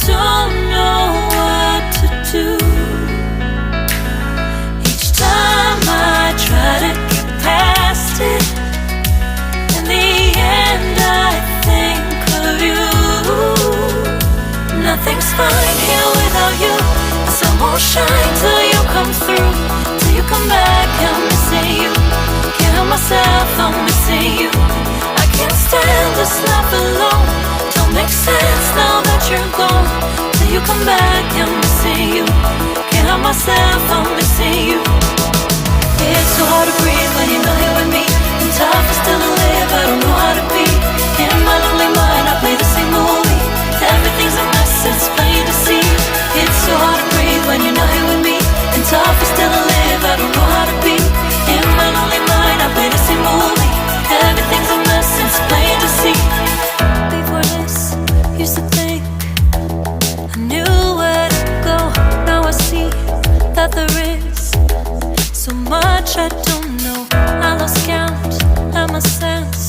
don't know what to do. Each time I try to get past it, in the end I think of you. Nothing's fine here without you. The sun won't shine till you come through. Till you come back, I'm missing you. Can't help myself, I'm missing you. I can't stand this life alone. Don't make sense now that you're gone. Till you come back, I'm missing you. Can't help myself, I'm missing you. It's so hard to breathe when you're not here with me. And tough is still to live, I don't know how to be. In my lonely mind, I play the same movie. Everything's a mess, it's plain to see. It's so hard to breathe when you're not here with me. And tough is still to live, I don't know how to be. In my lonely mind, I play the same movie. Everything's a mess, it's plain to see. Before this, used to think I knew where to go. Now I see that there is so much I don't know. I lost count at my sense